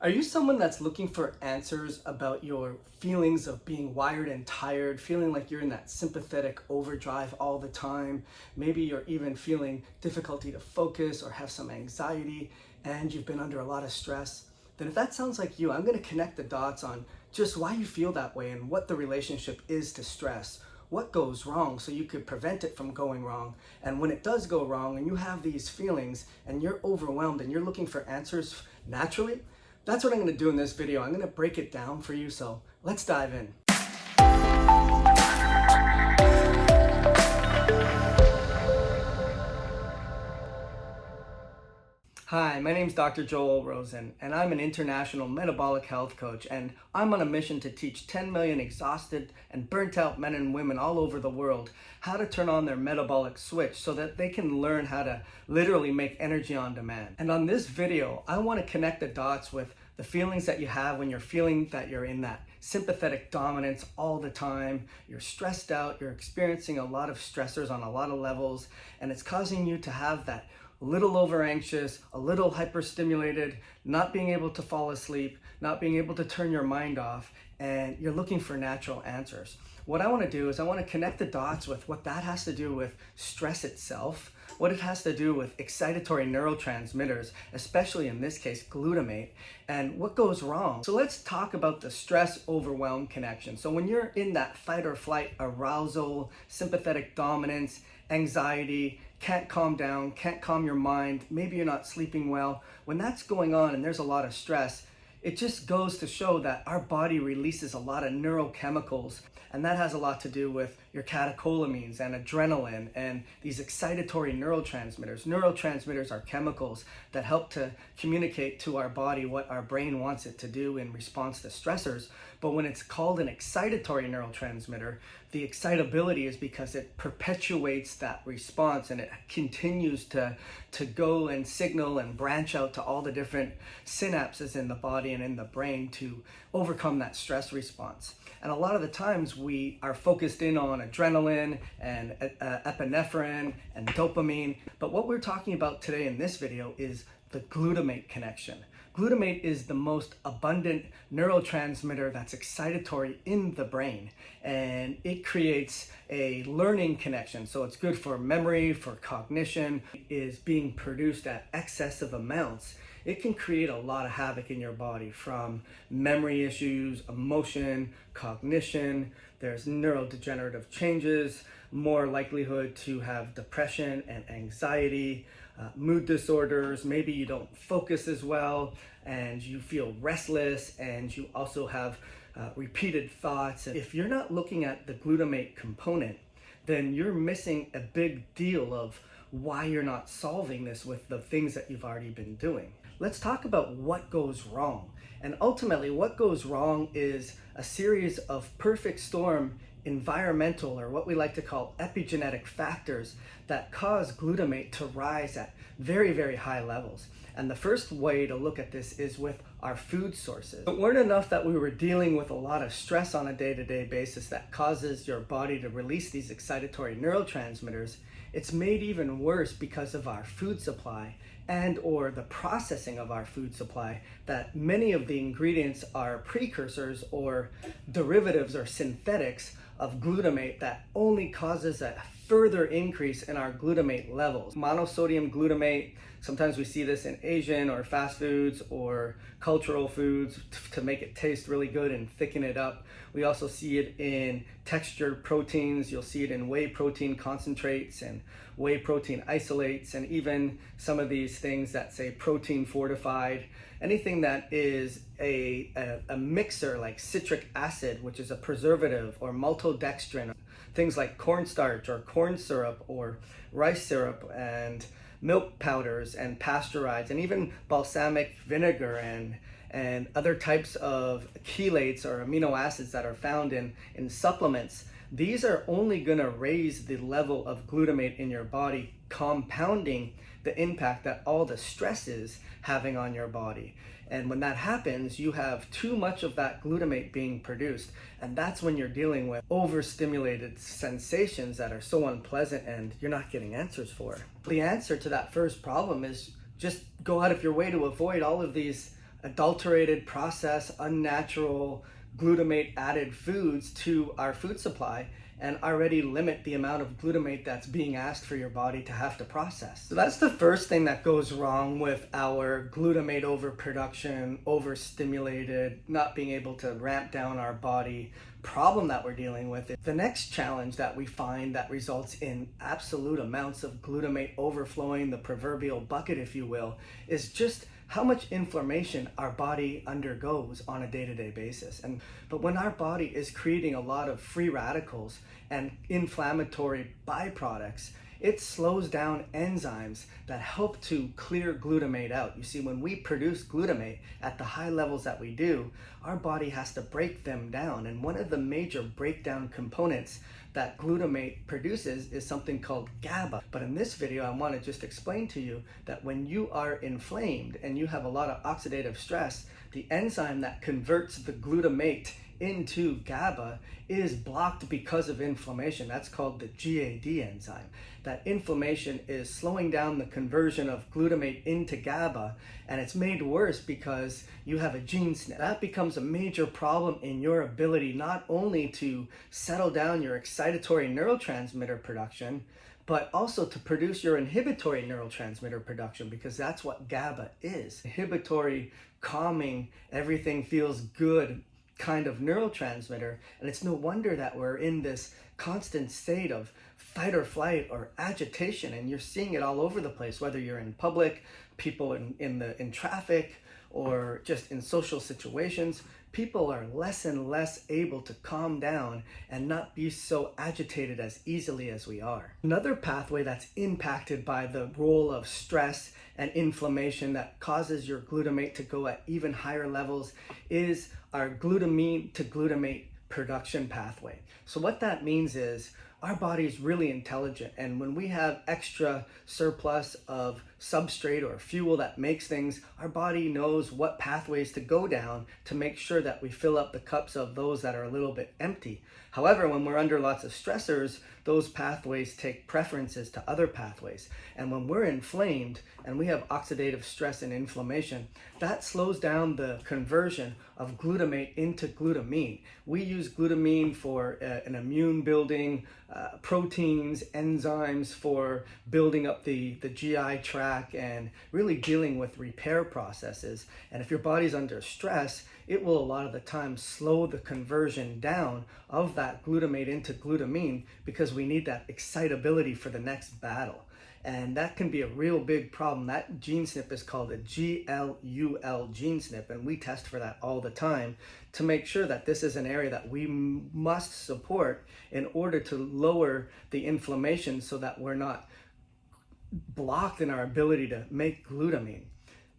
Are you someone that's looking for answers about your feelings of being wired and tired, feeling like you're in that sympathetic overdrive all the time? Maybe you're even feeling difficulty to focus or have some anxiety and you've been under a lot of stress. Then if that sounds like you, I'm going to connect the dots on just why you feel that way and what the relationship is to stress. What goes wrong so you could prevent it from going wrong. And when it does go wrong and you have these feelings and you're overwhelmed and you're looking for answers naturally, that's what I'm going to do in this video. I'm going to break it down for you, so let's dive in. Hi, my name is Dr. Joel Rosen, and I'm an international metabolic health coach, and I'm on a mission to teach 10 million exhausted and burnt out men and women all over the world how to turn on their metabolic switch so that they can learn how to literally make energy on demand. And on this video, I want to connect the dots with the feelings that you have when you're feeling that you're in that sympathetic dominance all the time, you're stressed out, you're experiencing a lot of stressors on a lot of levels, and it's causing you to have that a little over anxious, a little hyperstimulated, not being able to fall asleep, not being able to turn your mind off, and you're looking for natural answers. What I want to do is I want to connect the dots with what that has to do with stress itself, what it has to do with excitatory neurotransmitters, especially in this case, glutamate, and what goes wrong. So let's talk about the stress-overwhelm connection. So when you're in that fight or flight arousal, sympathetic dominance, anxiety, can't calm down, can't calm your mind, maybe you're not sleeping well, when that's going on and there's a lot of stress, it just goes to show that our body releases a lot of neurochemicals, and that has a lot to do with your catecholamines and adrenaline and these excitatory neurotransmitters. Neurotransmitters are chemicals that help to communicate to our body what our brain wants it to do in response to stressors. But when it's called an excitatory neurotransmitter, the excitability is because it perpetuates that response and it continues to go and signal and branch out to all the different synapses in the body and in the brain to overcome that stress response. And a lot of the times we are focused in on adrenaline and epinephrine and dopamine. But what we're talking about today in this video is the glutamate connection. Glutamate is the most abundant neurotransmitter that's excitatory in the brain, and it creates a learning connection. So it's good for memory, for cognition. It is being produced at excessive amounts. It can create a lot of havoc in your body, from memory issues, emotion, cognition. There's neurodegenerative changes, more likelihood to have depression and anxiety, mood disorders. Maybe you don't focus as well and you feel restless, and you also have repeated thoughts. If you're not looking at the glutamate component, then you're missing a big deal of why you're not solving this with the things that you've already been doing. Let's talk about what goes wrong. And ultimately, what goes wrong is a series of perfect storm environmental, or what we like to call epigenetic factors, that cause glutamate to rise at very, very high levels. And the first way to look at this is with our food sources. It weren't enough that we were dealing with a lot of stress on a day-to-day basis that causes your body to release these excitatory neurotransmitters. It's made even worse because of our food supply and or the processing of our food supply, that many of the ingredients are precursors or derivatives or synthetics of glutamate that only causes a further increase in our glutamate levels. Monosodium glutamate, sometimes we see this in Asian or fast foods or cultural foods to make it taste really good and thicken it up. We also see it in textured proteins. You'll see it in whey protein concentrates and whey protein isolates, and even some of these things that say protein fortified. Anything that is a mixer like citric acid, which is a preservative, or maltodextrin, things like cornstarch or corn syrup or rice syrup and milk powders and pasteurized, and even balsamic vinegar and other types of chelates or amino acids that are found in supplements. These are only going to raise the level of glutamate in your body, compounding the impact that all the stress is having on your body. And when that happens, you have too much of that glutamate being produced. And that's when you're dealing with overstimulated sensations that are so unpleasant and you're not getting answers for. The answer to that first problem is just go out of your way to avoid all of these adulterated, processed, unnatural, glutamate added foods to our food supply and already limit the amount of glutamate that's being asked for your body to have to process. So that's the first thing that goes wrong with our glutamate overproduction, overstimulated, not being able to ramp down our body problem that we're dealing with. The next challenge that we find that results in absolute amounts of glutamate overflowing the proverbial bucket, if you will, is just how much inflammation our body undergoes on a day-to-day basis. But when our body is creating a lot of free radicals and inflammatory byproducts, it slows down enzymes that help to clear glutamate out. You see, when we produce glutamate at the high levels that we do, our body has to break them down. And one of the major breakdown components that glutamate produces is something called GABA. But in this video, I want to just explain to you that when you are inflamed and you have a lot of oxidative stress, the enzyme that converts the glutamate into GABA is blocked because of inflammation. That's called the GAD enzyme. That inflammation is slowing down the conversion of glutamate into GABA, and it's made worse because you have a gene SNP. That becomes a major problem in your ability not only to settle down your excitatory neurotransmitter production, but also to produce your inhibitory neurotransmitter production, because that's what GABA is. Inhibitory, calming, everything feels good kind of neurotransmitter, and it's no wonder that we're in this constant state of fight or flight or agitation, and you're seeing it all over the place, whether you're in public, people in traffic, or just in social situations. People are less and less able to calm down and not be so agitated as easily as we are. Another pathway that's impacted by the role of stress and inflammation that causes your glutamate to go at even higher levels is our glutamine to glutamate production pathway. So what that means is our body is really intelligent, and when we have extra surplus of substrate or fuel that makes things, our body knows what pathways to go down to make sure that we fill up the cups of those that are a little bit empty. However, when we're under lots of stressors, those pathways take preferences to other pathways. And when we're inflamed and we have oxidative stress and inflammation, that slows down the conversion of glutamate into glutamine. We use glutamine for an immune building, proteins, enzymes for building up the GI tract and really dealing with repair processes. And if your body's under stress, it will a lot of the time slow the conversion down of that glutamate into glutamine, because we need that excitability for the next battle. And that can be a real big problem. That gene SNP is called a GLUL gene SNP, and we test for that all the time to make sure that this is an area that we must support in order to lower the inflammation so that we're not blocked in our ability to make glutamine.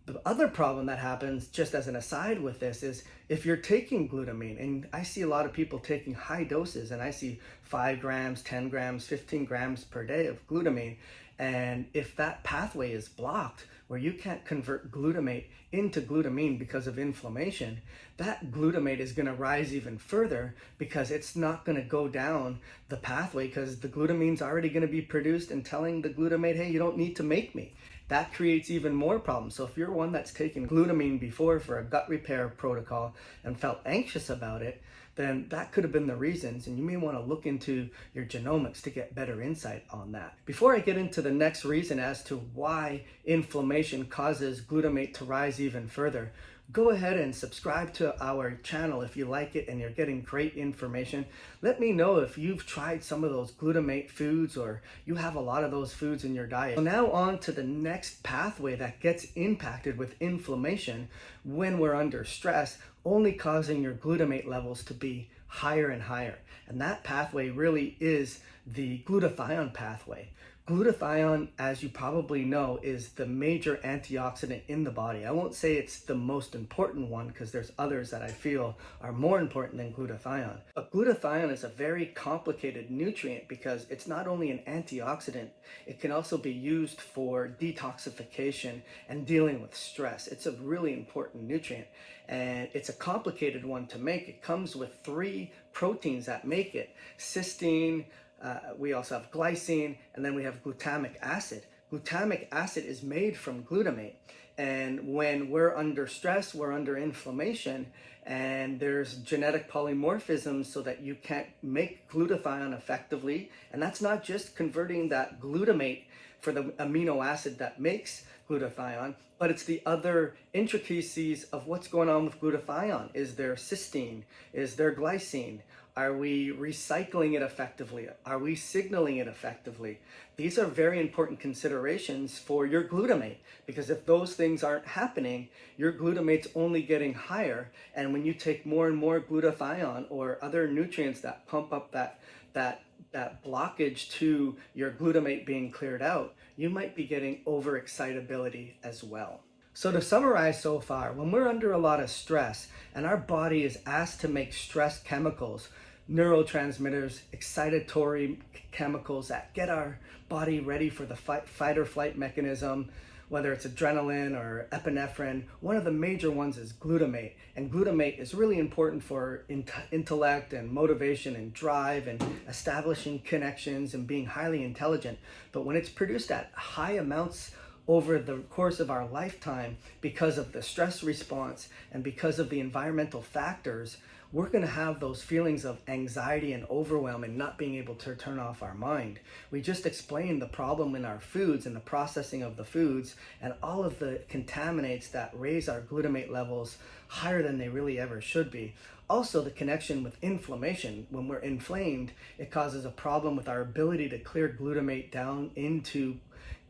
The other problem that happens, just as an aside with this, is if you're taking glutamine, and I see a lot of people taking high doses, and I see 5 grams, 10 grams, 15 grams per day of glutamine, and if that pathway is blocked, where you can't convert glutamate into glutamine because of inflammation, that glutamate is going to rise even further because it's not going to go down the pathway, because the glutamine's already going to be produced and telling the glutamate, hey, you don't need to make me. That creates even more problems. So if you're one that's taken glutamine before for a gut repair protocol and felt anxious about it, then that could have been the reasons, and you may want to look into your genomics to get better insight on that. Before I get into the next reason as to why inflammation causes glutamate to rise even further, go ahead and subscribe to our channel if you like it and you're getting great information. Let me know if you've tried some of those glutamate foods or you have a lot of those foods in your diet. So now on to the next pathway that gets impacted with inflammation when we're under stress, only causing your glutamate levels to be higher and higher. And that pathway really is the glutathione pathway. Glutathione, as you probably know, is the major antioxidant in the body. I won't say it's the most important one, because there's others that I feel are more important than glutathione. But glutathione is a very complicated nutrient because it's not only an antioxidant, it can also be used for detoxification and dealing with stress. It's a really important nutrient, and it's a complicated one to make. It comes with 3 proteins that make it: cysteine, we also have glycine, and then we have glutamic acid. Glutamic acid is made from glutamate, And when we're under stress, we're under inflammation, and there's genetic polymorphisms so that you can't make glutathione effectively. And that's not just converting that glutamate for the amino acid that makes glutathione, but it's the other intricacies of what's going on with glutathione. Is there cysteine? Is there glycine? Are we recycling it effectively? Are we signaling it effectively? These are very important considerations for your glutamate, because if those things aren't happening, your glutamate's only getting higher. And when you take more and more glutathione or other nutrients that pump up that blockage to your glutamate being cleared out, you might be getting overexcitability as well. So to summarize so far, when we're under a lot of stress and our body is asked to make stress chemicals, neurotransmitters, excitatory chemicals that get our body ready for the fight or flight mechanism, whether it's adrenaline or epinephrine, one of the major ones is glutamate. And glutamate is really important for intellect and motivation and drive and establishing connections and being highly intelligent. But when it's produced at high amounts over the course of our lifetime, because of the stress response and because of the environmental factors, we're going to have those feelings of anxiety and overwhelm and not being able to turn off our mind. We just explained the problem in our foods and the processing of the foods and all of the contaminants that raise our glutamate levels higher than they really ever should be. Also, the connection with inflammation. When we're inflamed, it causes a problem with our ability to clear glutamate down into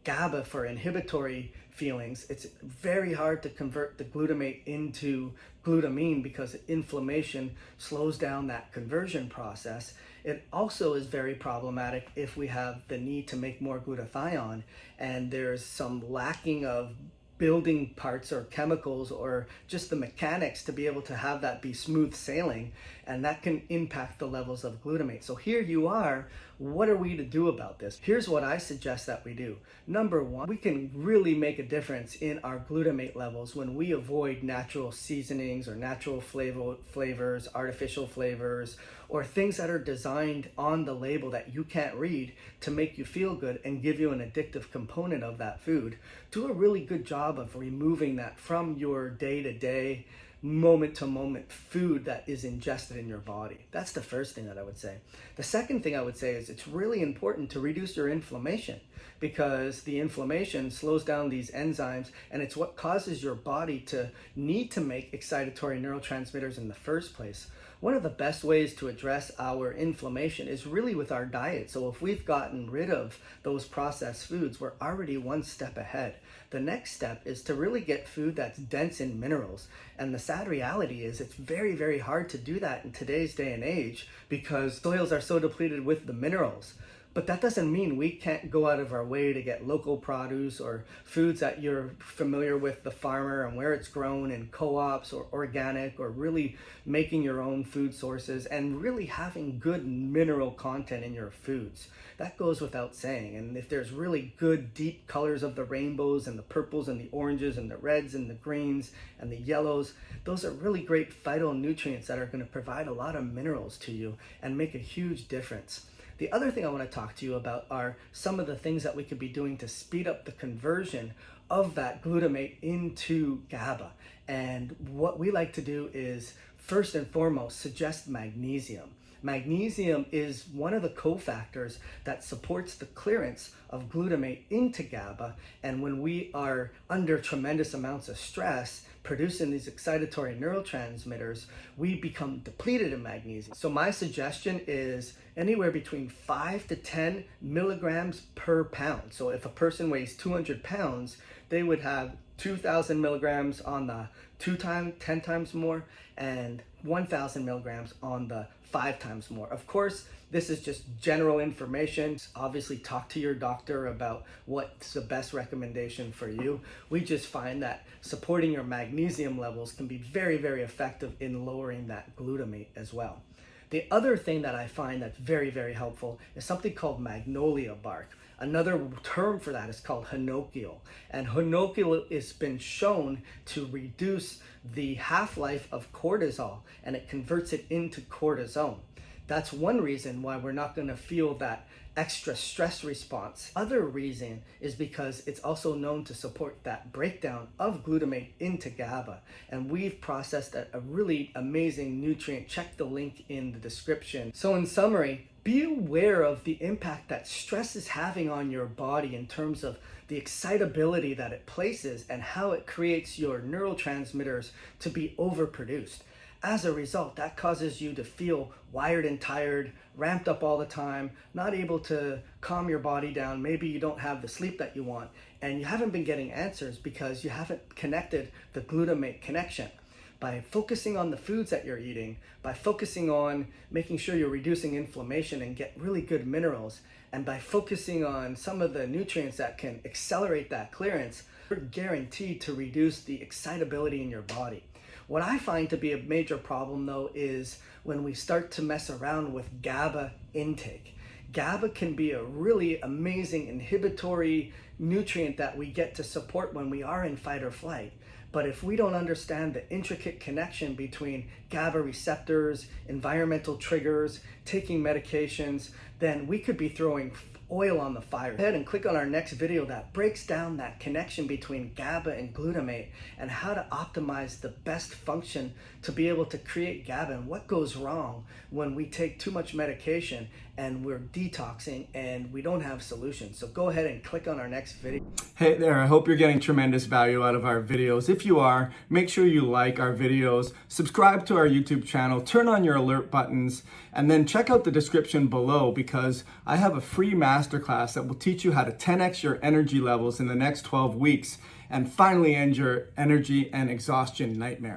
GABA for inhibitory feelings. It's very hard to convert the glutamate into glutamine because inflammation slows down that conversion process. It also is very problematic if we have the need to make more glutathione and there's some lacking of building parts or chemicals or just the mechanics to be able to have that be smooth sailing, and that can impact the levels of glutamate. So here you are, what are we to do about this? Here's what I suggest that we do. Number one, we can really make a difference in our glutamate levels when we avoid natural seasonings or natural flavors, artificial flavors, or things that are designed on the label that you can't read to make you feel good and give you an addictive component of that food. Do a really good job of removing that from your day-to-day, moment-to-moment food that is ingested in your body. That's the first thing that I would say. The second thing I would say is it's really important to reduce your inflammation, because the inflammation slows down these enzymes and it's what causes your body to need to make excitatory neurotransmitters in the first place. One of the best ways to address our inflammation is really with our diet. So if we've gotten rid of those processed foods, we're already one step ahead. The next step is to really get food that's dense in minerals. And the sad reality is it's very, very hard to do that in today's day and age because soils are so depleted with the minerals. But that doesn't mean we can't go out of our way to get local produce or foods that you're familiar with the farmer and where it's grown in co-ops or organic, or really making your own food sources and really having good mineral content in your foods. That goes without saying. And if there's really good deep colors of the rainbows and the purples and the oranges and the reds and the greens and the yellows, those are really great phytonutrients that are going to provide a lot of minerals to you and make a huge difference. The other thing I want to talk to you about are some of the things that we could be doing to speed up the conversion of that glutamate into GABA. And what we like to do is, first and foremost, suggest magnesium. Magnesium is one of the cofactors that supports the clearance of glutamate into GABA. And when we are under tremendous amounts of stress, producing these excitatory neurotransmitters, we become depleted in magnesium. So my suggestion is anywhere between 5 to 10 milligrams per pound. So if a person weighs 200 pounds, they would have 2,000 milligrams on the 10 times more, and 1,000 milligrams on the 5 times more. Of course, this is just general information. Obviously, talk to your doctor about what's the best recommendation for you. We just find that supporting your magnesium levels can be very, very effective in lowering that glutamate as well. The other thing that I find that's very, very helpful is something called Magnolia bark. Another term for that is called hinokiol. And hinokiol has been shown to reduce the half-life of cortisol, and it converts it into cortisone. That's one reason why we're not going to feel that extra stress response. Other reason is because it's also known to support that breakdown of glutamate into GABA. And we've processed a really amazing nutrient. Check the link in the description. So in summary, be aware of the impact that stress is having on your body in terms of the excitability that it places and how it creates your neurotransmitters to be overproduced. As a result, that causes you to feel wired and tired, ramped up all the time, not able to calm your body down. Maybe you don't have the sleep that you want, and you haven't been getting answers because you haven't connected the glutamate connection. By focusing on the foods that you're eating, by focusing on making sure you're reducing inflammation and get really good minerals, and by focusing on some of the nutrients that can accelerate that clearance, you're guaranteed to reduce the excitability in your body. What I find to be a major problem though is when we start to mess around with GABA intake. GABA can be a really amazing inhibitory nutrient that we get to support when we are in fight or flight. But if we don't understand the intricate connection between GABA receptors, environmental triggers, taking medications, then we could be throwing oil on the fire. Go ahead and click on our next video that breaks down that connection between GABA and glutamate and how to optimize the best function to be able to create GABA and what goes wrong when we take too much medication and we're detoxing and we don't have solutions. So go ahead and click on our next video. Hey there, I hope you're getting tremendous value out of our videos. If you are, make sure you like our videos, subscribe to our YouTube channel, turn on your alert buttons, and then check out the description below because I have a free masterclass that will teach you how to 10x your energy levels in the next 12 weeks and finally end your energy and exhaustion nightmare.